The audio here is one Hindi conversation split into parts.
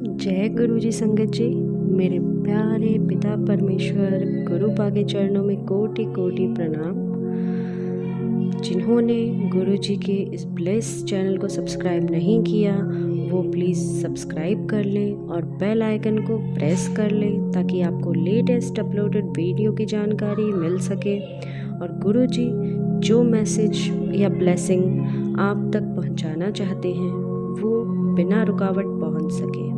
जय गुरु जी संगत जी। मेरे प्यारे पिता परमेश्वर गुरु पाके चरणों में कोटि कोटि प्रणाम। जिन्होंने गुरु जी के इस ब्लेस चैनल को सब्सक्राइब नहीं किया वो प्लीज़ सब्सक्राइब कर लें और बेल आइकन को प्रेस कर लें ताकि आपको लेटेस्ट अपलोडेड वीडियो की जानकारी मिल सके और गुरु जी जो मैसेज या ब्लेसिंग आप तक पहुंचाना चाहते हैं वो बिना रुकावट पहुंच सके।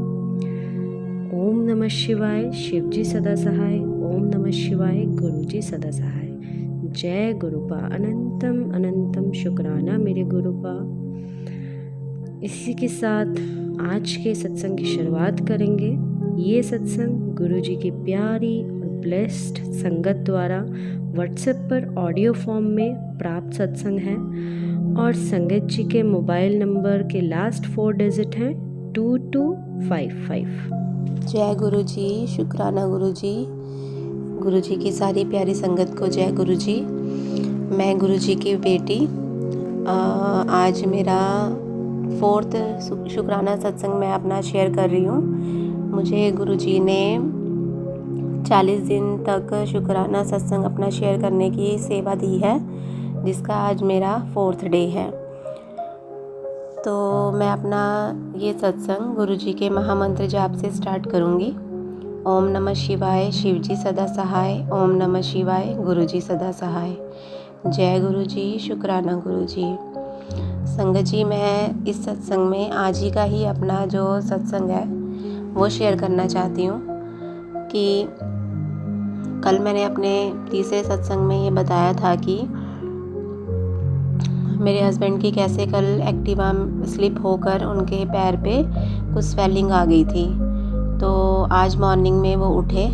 ओम नमः शिवाय, शिव जी सदा सहाय। ओम नमः शिवाय, गुरु जी सदा सहाय। जय गुरुपा, अनंतम अनंतम शुक्राना मेरे गुरुपा। इसी के साथ आज के सत्संग की शुरुआत करेंगे। ये सत्संग गुरु जी की प्यारी और ब्लेस्ड संगत द्वारा व्हाट्सएप पर ऑडियो फॉर्म में प्राप्त सत्संग है और संगत जी के मोबाइल नंबर के लास्ट 4 डिजिट हैं 2255। जय गुरु जी, शुक्राना गुरु जी की सारी प्यारी संगत को जय गुरु जी। मैं गुरु जी की बेटी, आज मेरा 4th शुक्राना सत्संग मैं अपना शेयर कर रही हूँ। मुझे गुरु जी ने 40 दिन तक शुक्राना सत्संग अपना शेयर करने की सेवा दी है, जिसका आज मेरा 4th डे है। तो मैं अपना ये सत्संग गुरु जी के महामंत्र जाप से स्टार्ट करूँगी। ओम नमः शिवाय, शिव जी सदा सहाय। ओम नमः शिवाय, गुरु जी सदा सहाय। जय गुरु जी, शुक्राना गुरु जी। संगत जी, मैं इस सत्संग में आज ही का ही अपना जो सत्संग है वो शेयर करना चाहती हूँ कि कल मैंने अपने तीसरे सत्संग में ये बताया था कि मेरे हस्बैंड की कैसे कल एक्टिवा स्लिप होकर उनके पैर पे कुछ स्वेलिंग आ गई थी। तो आज मॉर्निंग में वो उठे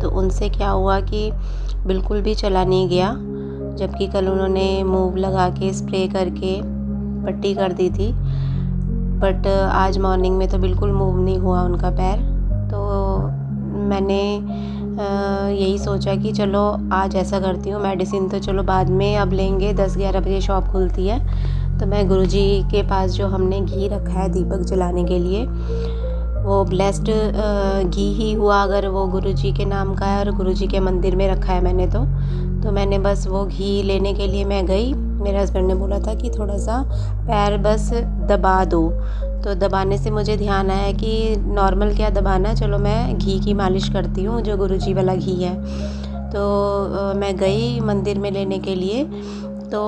तो उनसे क्या हुआ कि बिल्कुल भी चला नहीं गया, जबकि कल उन्होंने मूव लगा के स्प्रे करके पट्टी कर दी थी। बट आज मॉर्निंग में तो बिल्कुल मूव नहीं हुआ उनका पैर। तो मैंने यही सोचा कि चलो आज ऐसा करती हूँ, मेडिसिन तो चलो बाद में अब लेंगे, 10-11 बजे शॉप खुलती है। तो मैं गुरुजी के पास जो हमने घी रखा है दीपक जलाने के लिए, वो ब्लेस्ड घी ही हुआ अगर वो गुरुजी के नाम का है और गुरुजी के मंदिर में रखा है मैंने। तो मैंने बस वो घी लेने के लिए मैं गई। मेरे हस्बैंड ने बोला था कि थोड़ा सा पैर बस दबा दो। तो दबाने से मुझे ध्यान आया कि नॉर्मल क्या दबाना, चलो मैं घी की मालिश करती हूँ जो गुरुजी वाला घी है। तो मैं गई मंदिर में लेने के लिए। तो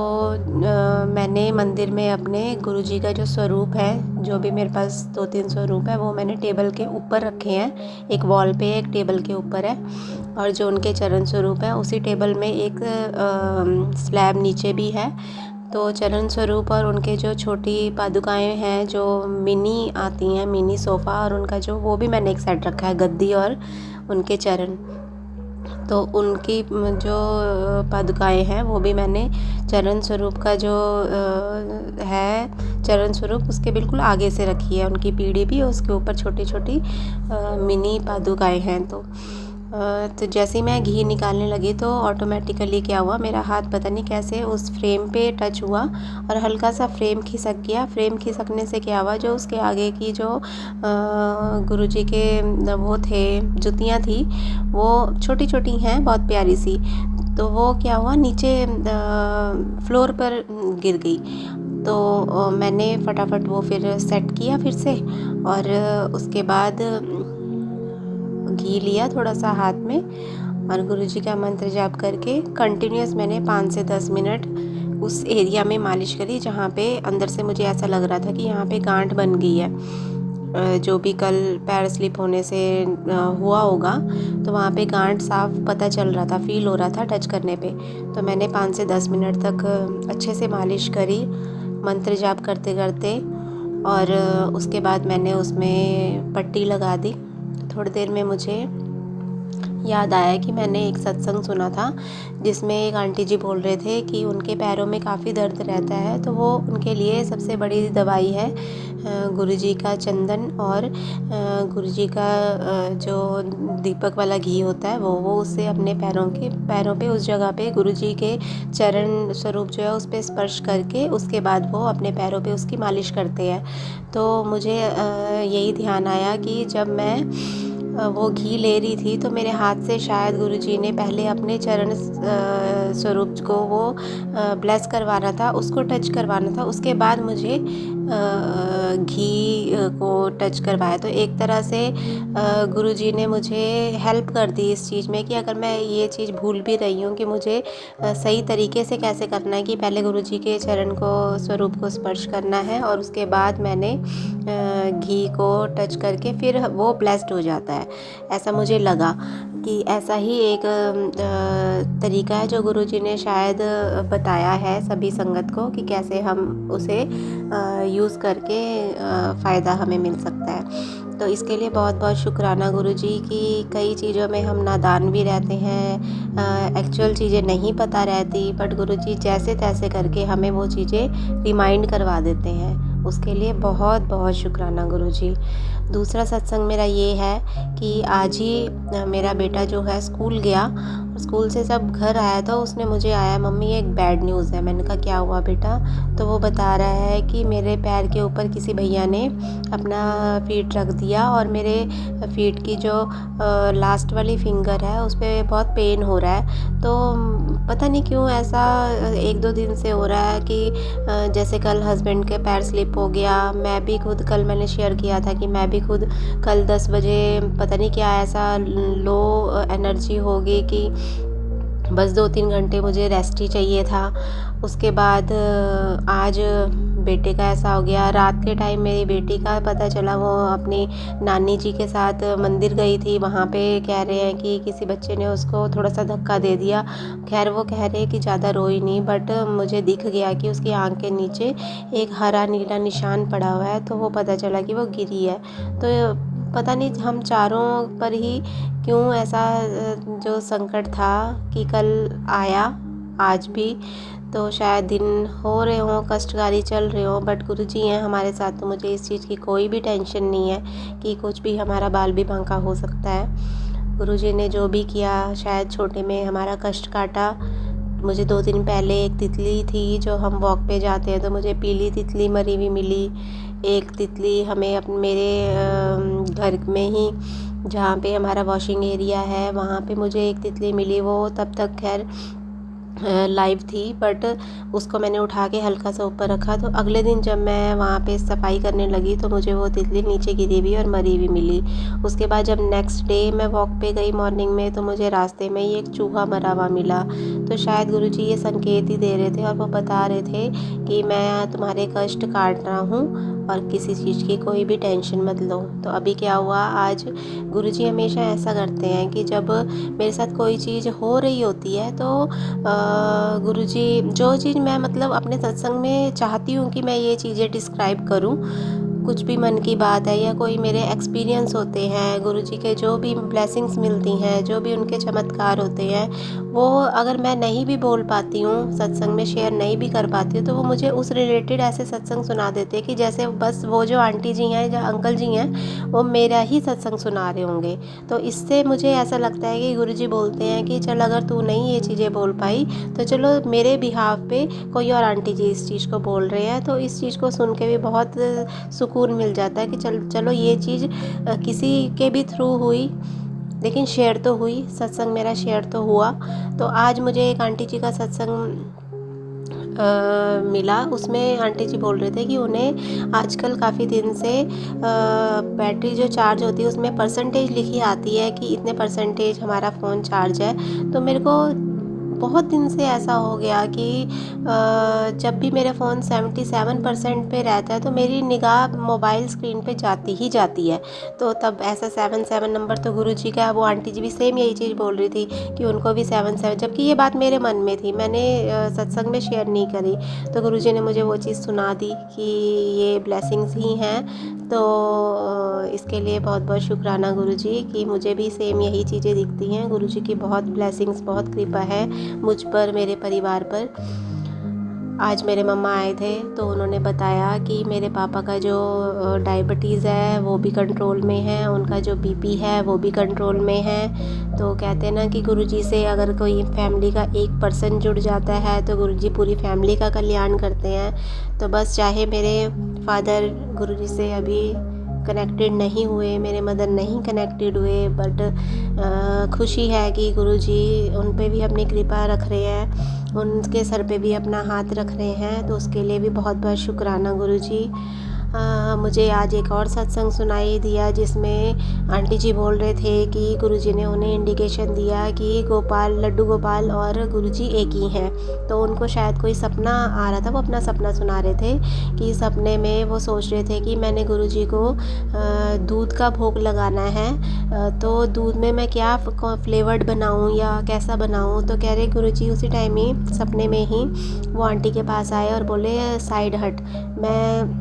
मैंने मंदिर में अपने गुरुजी का जो स्वरूप है, जो भी मेरे पास 2-3 स्वरूप है, वो मैंने टेबल के ऊपर रखे हैं। एक वॉल पे, एक टेबल के ऊपर है, और जो उनके चरण स्वरूप है उसी टेबल में एक स्लैब नीचे भी है। तो चरण स्वरूप और उनके जो छोटी पादुकाएं हैं जो मिनी आती हैं, मिनी सोफ़ा, और उनका जो वो भी मैंने एक सेट रखा है, गद्दी और उनके चरण। तो उनकी जो पादुकाएं हैं वो भी मैंने चरण स्वरूप का जो है चरण स्वरूप उसके बिल्कुल आगे से रखी है, उनकी पीढ़ी भी, उसके ऊपर छोटी छोटी मिनी पादुकाएं हैं। तो जैसे ही मैं घी निकालने लगी तो ऑटोमेटिकली क्या हुआ, मेरा हाथ पता नहीं कैसे उस फ्रेम पे टच हुआ और हल्का सा फ्रेम खिसक गया। फ्रेम खिसकने से क्या हुआ, जो उसके आगे की जो गुरुजी के वो थे, जुतियाँ थी, वो छोटी छोटी हैं, बहुत प्यारी सी। तो वो क्या हुआ, नीचे फ्लोर पर गिर गई। तो मैंने फटाफट वो फिर सेट किया फिर से, और उसके बाद घी लिया थोड़ा सा हाथ में और गुरुजी का मंत्र जाप करके कंटिन्यूस मैंने 5 से 10 मिनट उस एरिया में मालिश करी जहाँ पे अंदर से मुझे ऐसा लग रहा था कि यहाँ पे गांठ बन गई है। जो भी कल पैर स्लिप होने से हुआ होगा, तो वहाँ पे गांठ साफ पता चल रहा था, फील हो रहा था टच करने पे। तो मैंने 5 से 10 मिनट तक अच्छे से मालिश करी मंत्र जाप करते करते, और उसके बाद मैंने उसमें पट्टी लगा दी। थोड़ी देर में मुझे याद आया कि मैंने एक सत्संग सुना था जिसमें एक आंटी जी बोल रहे थे कि उनके पैरों में काफ़ी दर्द रहता है, तो वो उनके लिए सबसे बड़ी दवाई है गुरुजी का चंदन और गुरुजी का जो दीपक वाला घी होता है वो उससे अपने पैरों पे उस जगह पे गुरुजी के चरण स्वरूप जो है उस पर स्पर्श करके उसके बाद वो अपने पैरों पे उसकी मालिश करते हैं। तो मुझे यही ध्यान आया कि जब मैं वो घी ले रही थी तो मेरे हाथ से शायद गुरुजी ने पहले अपने चरण स्वरूप को वो ब्लेस करवाना था, उसको टच करवाना था, उसके बाद मुझे घी को टच करवाया। तो एक तरह से गुरुजी ने मुझे हेल्प कर दी इस चीज़ में कि अगर मैं ये चीज़ भूल भी रही हूँ कि मुझे सही तरीके से कैसे करना है, कि पहले गुरुजी के चरण को स्वरूप को स्पर्श करना है और उसके बाद मैंने घी को टच करके फिर वो ब्लेस्ड हो जाता है। ऐसा मुझे लगा कि ऐसा ही एक तरीका है जो गुरुजी ने शायद बताया है सभी संगत को कि कैसे हम उसे यूज़ करके फ़ायदा हमें मिल सकता है। तो इसके लिए बहुत बहुत शुक्राना गुरुजी कि कई चीज़ों में हम नादान भी रहते हैं, एक्चुअल चीज़ें नहीं पता रहती, बट गुरुजी जैसे तैसे करके हमें वो चीज़ें रिमाइंड करवा देते हैं। उसके लिए बहुत बहुत शुक्राना गुरुजी। दूसरा सत्संग मेरा ये है कि आज ही मेरा बेटा जो है स्कूल गया, स्कूल से जब घर आया तो उसने मुझे आया, मम्मी एक बैड न्यूज़ है। मैंने कहा क्या हुआ बेटा? तो वो बता रहा है कि मेरे पैर के ऊपर किसी भैया ने अपना फीट रख दिया और मेरे फीट की जो लास्ट वाली फिंगर है उस पर बहुत पेन हो रहा है। तो पता नहीं क्यों ऐसा 1-2 दिन से हो रहा है कि जैसे कल हस्बैंड के पैर स्लिप हो गया, मैं भी खुद कल मैंने शेयर किया था कि मैं भी खुद कल 10 बजे पता नहीं क्या ऐसा लो एनर्जी होगी कि बस 2-3 घंटे मुझे रेस्ट ही चाहिए था। उसके बाद आज बेटे का ऐसा हो गया। रात के टाइम मेरी बेटी का पता चला, वो अपनी नानी जी के साथ मंदिर गई थी, वहाँ पे कह रहे हैं कि किसी बच्चे ने उसको थोड़ा सा धक्का दे दिया। खैर वो कह रहे हैं कि ज़्यादा रोई नहीं, बट मुझे दिख गया कि उसकी आँख के नीचे एक हरा नीला निशान पड़ा हुआ है, तो वो पता चला कि वो गिरी है। तो पता नहीं हम चारों पर ही क्यों ऐसा जो संकट था कि कल आया, आज भी तो शायद दिन हो रहे हों, कष्टकारी चल रहे हों, बट गुरुजी हैं हमारे साथ, तो मुझे इस चीज़ की कोई भी टेंशन नहीं है कि कुछ भी हमारा बाल भी बांका हो सकता है। गुरुजी ने जो भी किया शायद छोटे में हमारा कष्ट काटा। मुझे 2 दिन पहले एक तितली थी, जो हम वॉक पे जाते हैं तो मुझे पीली तितली मरी हुई मिली। एक तितली हमें मेरे घर में ही जहाँ पे हमारा वॉशिंग एरिया है वहाँ पे मुझे एक तितली मिली। वो तब तक खैर लाइव थी, बट उसको मैंने उठा के हल्का सा ऊपर रखा, तो अगले दिन जब मैं वहाँ पे सफाई करने लगी तो मुझे वो तितली नीचे गिरी हुई और मरी हुई मिली। उसके बाद जब नेक्स्ट डे मैं वॉक पे गई मॉर्निंग में तो मुझे रास्ते में ही एक चूहा मरा हुआ मिला। तो शायद गुरुजी ये संकेत ही दे रहे थे और वो बता रहे थे कि मैं तुम्हारे कष्ट काट रहा हूँ और किसी चीज़ की कोई भी टेंशन मत लो। तो अभी क्या हुआ, आज गुरुजी हमेशा ऐसा करते हैं कि जब मेरे साथ कोई चीज़ हो रही होती है तो गुरुजी जो चीज़ मैं मतलब अपने सत्संग में चाहती हूँ कि मैं ये चीज़ें डिस्क्राइब करूँ, कुछ भी मन की बात है या कोई मेरे एक्सपीरियंस होते हैं, गुरुजी के जो भी ब्लेसिंग्स मिलती हैं, जो भी उनके चमत्कार होते हैं, वो अगर मैं नहीं भी बोल पाती हूँ, सत्संग में शेयर नहीं भी कर पाती हूँ, तो वो मुझे उस रिलेटेड ऐसे सत्संग सुना देते हैं कि जैसे बस वो जो आंटी जी हैं या अंकल जी हैं वो मेरा ही सत्संग सुना रहे होंगे। तो इससे मुझे ऐसा लगता है कि गुरुजी बोलते हैं कि चल अगर तू नहीं ये चीज़ें बोल पाई तो चलो मेरे बिहाफ पे कोई और आंटी जी इस चीज़ को बोल रहे हैं। तो इस चीज़ को सुन के भी बहुत सुकून मिल जाता है कि चलो ये चीज़ किसी के भी थ्रू हुई लेकिन शेयर तो हुई, सत्संग मेरा शेयर तो हुआ। तो आज मुझे एक आंटी जी का सत्संग मिला, उसमें आंटी जी बोल रहे थे कि उन्हें आजकल काफ़ी दिन से बैटरी जो चार्ज होती है उसमें परसेंटेज लिखी आती है कि इतने परसेंटेज हमारा फ़ोन चार्ज है। तो मेरे को बहुत दिन से ऐसा हो गया कि जब भी मेरा फ़ोन 77% पे रहता है तो मेरी निगाह मोबाइल स्क्रीन पे जाती ही जाती है। तो तब ऐसा 77 नंबर तो गुरुजी का, वो आंटी जी भी सेम यही चीज़ बोल रही थी कि उनको भी 77, जबकि ये बात मेरे मन में थी, मैंने सत्संग में शेयर नहीं करी। तो गुरुजी ने मुझे वो चीज़ सुना दी कि ये ब्लेसिंग्स ही हैं। तो इसके लिए बहुत बहुत शुक्राना गुरुजी कि मुझे भी सेम यही चीज़ें दिखती हैं। गुरुजी की बहुत ब्लेसिंग्स, बहुत कृपा है मुझ पर, मेरे परिवार पर। आज मेरे मम्मा आए थे तो उन्होंने बताया कि मेरे पापा का जो डायबिटीज़ है वो भी कंट्रोल में है, उनका जो बीपी है वो भी कंट्रोल में है। तो कहते हैं ना कि गुरुजी से अगर कोई फैमिली का 1% जुड़ जाता है तो गुरुजी पूरी फैमिली का कल्याण करते हैं। तो बस चाहे मेरे फादर गुरुजी से अभी कनेक्टेड नहीं हुए, मेरे मदर नहीं कनेक्टेड हुए, बट खुशी है कि गुरुजी उन पे भी अपनी कृपा रख रहे हैं, उनके सर पे भी अपना हाथ रख रहे हैं। तो उसके लिए भी बहुत बहुत शुक्राना गुरुजी। मुझे आज एक और सत्संग सुनाई दिया जिसमें आंटी जी बोल रहे थे कि गुरुजी ने उन्हें इंडिकेशन दिया कि गोपाल, लड्डू गोपाल और गुरुजी एक ही हैं। तो उनको शायद कोई सपना आ रहा था, वो अपना सपना सुना रहे थे कि सपने में वो सोच रहे थे कि मैंने गुरुजी को दूध का भोग लगाना है, तो दूध में मैं क्या फ्लेवर्ड बनाऊं या कैसा बनाऊं। तो कह रहे गुरुजी उसी टाइम ही सपने में ही वो आंटी के पास आए और बोले साइड हट, मैं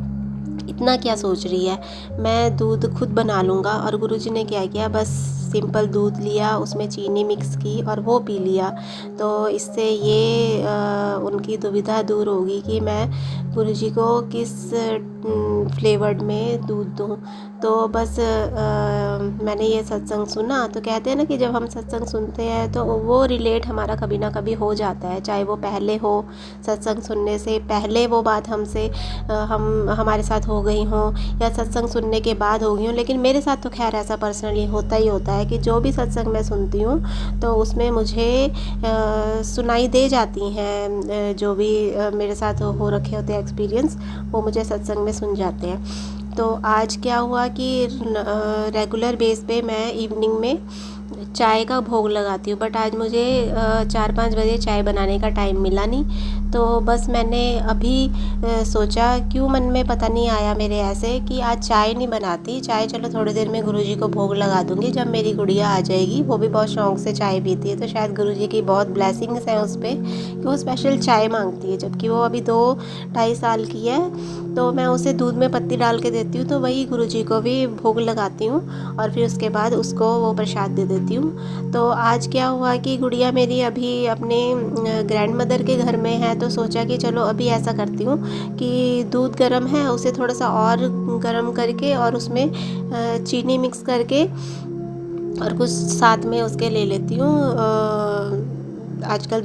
इतना क्या सोच रही है, मैं दूध खुद बना लूँगा। और गुरुजी ने क्या किया, बस सिंपल दूध लिया, उसमें चीनी मिक्स की और वो पी लिया। तो इससे ये उनकी दुविधा दूर होगी कि मैं गुरुजी को किस फ्लेवर्ड में दूध दूँ। तो बस मैंने ये सत्संग सुना तो कहते हैं ना कि जब हम सत्संग सुनते हैं तो वो रिलेट हमारा कभी ना कभी हो जाता है, चाहे वो पहले हो, सत्संग सुनने से पहले वो बात हमसे हमारे साथ हो गई हो या सत्संग सुनने के बाद हो गई हो। लेकिन मेरे साथ तो खैर ऐसा पर्सनली होता ही होता है कि जो भी सत्संग मैं सुनती हूँ तो उसमें मुझे सुनाई दे जाती हैं जो भी मेरे साथ हो रखे होते हैं एक्सपीरियंस, वो मुझे सत्संग में सुन जाते हैं। तो आज क्या हुआ कि रेगुलर बेस पे मैं इवनिंग में चाय का भोग लगाती हूँ, बट आज मुझे 4-5 बजे चाय बनाने का टाइम मिला नहीं। तो बस मैंने अभी सोचा, क्यों मन में पता नहीं आया मेरे ऐसे कि आज चाय नहीं बनाती, चाय चलो थोड़ी देर में गुरुजी को भोग लगा दूँगी जब मेरी गुड़िया आ जाएगी, वो भी बहुत शौक़ से चाय पीती है। तो शायद गुरुजी की बहुत ब्लेसिंग्स हैं उस पर कि वो स्पेशल चाय मांगती है, जबकि वो अभी 2-2.5 साल की है। तो मैं उसे दूध में पत्ती डाल के देती हूँ, तो वही गुरुजी को भी भोग लगाती हूँ और फिर उसके बाद उसको वो प्रसाद दे देती हूँ। तो आज क्या हुआ कि गुड़िया मेरी अभी अपने ग्रैंड मदर के घर में है, तो सोचा कि चलो अभी ऐसा करती हूँ कि दूध गर्म है, उसे थोड़ा सा और गर्म करके और उसमें चीनी मिक्स करके और कुछ साथ में उसके ले लेती हूँ। आजकल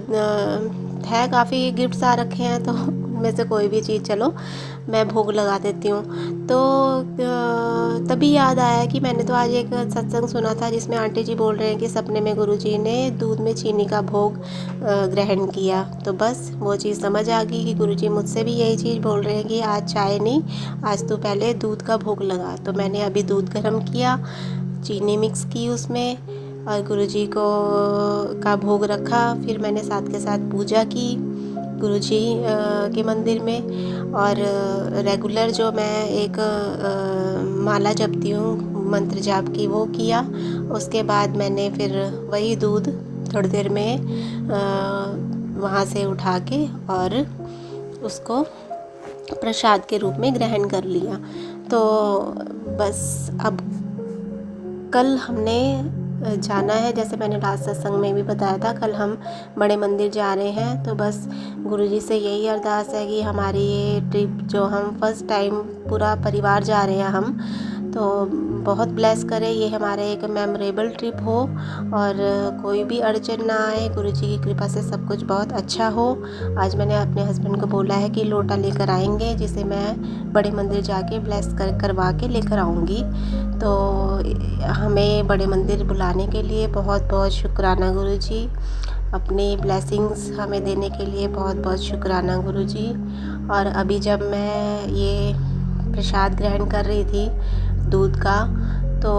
है काफ़ी गिफ्ट्स आ रखे हैं, तो उनमें से कोई भी चीज़ चलो मैं भोग लगा देती हूँ। तो तभी याद आया कि मैंने तो आज एक सत्संग सुना था जिसमें आंटी जी बोल रहे हैं कि सपने में गुरुजी ने दूध में चीनी का भोग ग्रहण किया। तो बस वो चीज़ समझ आ गई कि गुरुजी मुझसे भी यही चीज़ बोल रहे हैं कि आज चाय नहीं, आज तो पहले दूध का भोग लगा। तो मैंने अभी दूध गर्म किया, चीनी मिक्स की उसमें और गुरुजी को का भोग रखा। फिर मैंने साथ के साथ पूजा की गुरुजी के मंदिर में, और रेगुलर जो मैं एक माला जपती हूँ मंत्र जाप की, वो किया। उसके बाद मैंने फिर वही दूध थोड़ी देर में वहाँ से उठा के और उसको प्रसाद के रूप में ग्रहण कर लिया। तो बस अब कल हमने जाना है, जैसे मैंने लास्ट सत्संग में भी बताया था, कल हम बड़े मंदिर जा रहे हैं। तो बस गुरुजी से यही अरदास है कि हमारी ये ट्रिप जो हम फर्स्ट टाइम पूरा परिवार जा रहे हैं हम, तो बहुत ब्लेस करे, ये हमारे एक मेमोरेबल ट्रिप हो और कोई भी अड़चन ना आए, गुरुजी की कृपा से सब कुछ बहुत अच्छा हो। आज मैंने अपने हस्बैंड को बोला है कि लोटा लेकर आएंगे, जिसे मैं बड़े मंदिर जाके ब्लेस करवा के लेकर आऊँगी। तो हमें बड़े मंदिर बुलाने के लिए बहुत बहुत शुक्राना गुरुजी, अपनी ब्लेसिंग्स हमें देने के लिए बहुत बहुत शुक्राना गुरुजी। और अभी जब मैं ये प्रसाद ग्रहण कर रही थी दूध का, तो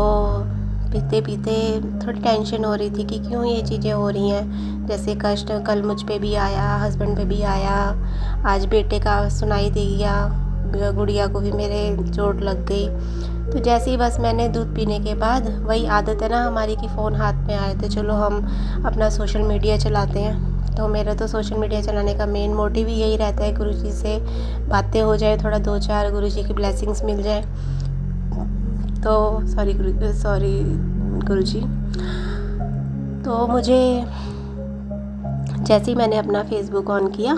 पीते पीते थोड़ी टेंशन हो रही थी कि क्यों ये चीज़ें हो रही हैं। जैसे कष्ट कल मुझ पे भी आया, हस्बैंड पे भी आया, आज बेटे का सुनाई दे गया, गुड़िया को भी मेरे चोट लग गई। तो जैसे ही बस मैंने दूध पीने के बाद, वही आदत है ना हमारी कि फ़ोन हाथ में आए तो चलो हम अपना सोशल मीडिया चलाते हैं। तो मेरा तो सोशल मीडिया चलाने का मेन मोटिव ही यही रहता है, गुरुजी से बातें हो जाए, थोड़ा 2-4 गुरुजी की ब्लेसिंग्स मिल जाए। तो सॉरी गुरुजी। तो मुझे जैसे ही मैंने अपना फेसबुक ऑन किया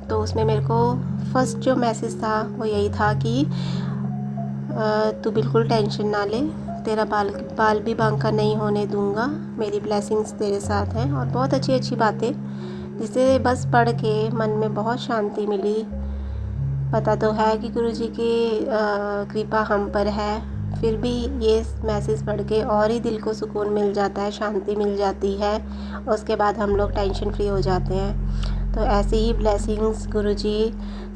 तो उसमें मेरे को फर्स्ट जो मैसेज था वो यही था कि तू बिल्कुल टेंशन ना ले, तेरा बाल भी बांका नहीं होने दूंगा, मेरी ब्लेसिंग्स तेरे साथ हैं। और बहुत अच्छी अच्छी बातें जिसे बस पढ़ के मन में बहुत शांति मिली। पता तो है कि गुरुजी की कृपा हम पर है, फिर भी ये मैसेज पढ़ के और ही दिल को सुकून मिल जाता है, शांति मिल जाती है। उसके बाद हम लोग टेंशन फ्री हो जाते हैं। तो ऐसे ही ब्लेसिंग्स गुरुजी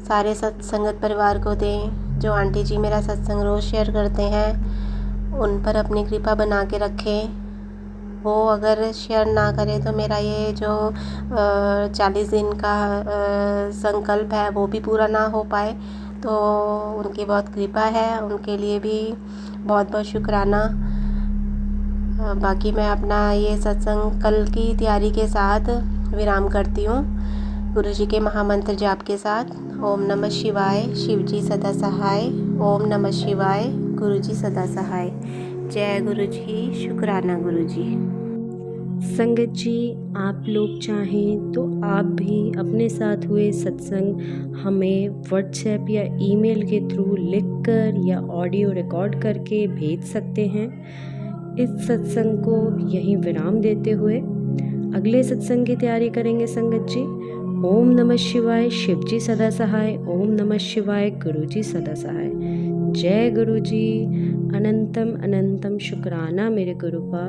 सारे सत्संगत परिवार को दें। जो आंटी जी मेरा सत्संग रोज़ शेयर करते हैं उन पर अपनी कृपा बना के रखें। वो अगर शेयर ना करें तो मेरा ये जो 40 दिन का संकल्प है वो भी पूरा ना हो पाए। तो उनकी बहुत कृपा है, उनके लिए भी बहुत बहुत शुक्राना। बाकी मैं अपना ये सत्संग कल की तैयारी के साथ विराम करती हूँ गुरुजी के महामंत्र जाप के साथ। ओम नमः शिवाय, शिवजी सदा सहाय। ओम नमः शिवाय, गुरुजी सदा सहाय। जय गुरुजी, शुक्राना गुरुजी। संगत जी, आप लोग चाहें तो आप भी अपने साथ हुए सत्संग हमें व्हाट्सएप या ईमेल के थ्रू लिखकर या ऑडियो रिकॉर्ड करके भेज सकते हैं। इस सत्संग को यहीं विराम देते हुए अगले सत्संग की तैयारी करेंगे संगत जी। ओम नमः शिवाय, शिवजी सदा सहाय। ओम नमः शिवाय, गुरुजी सदा सहाय। जय गुरुजी। अनंतम अनंतम शुक्राना मेरे गुरुपा।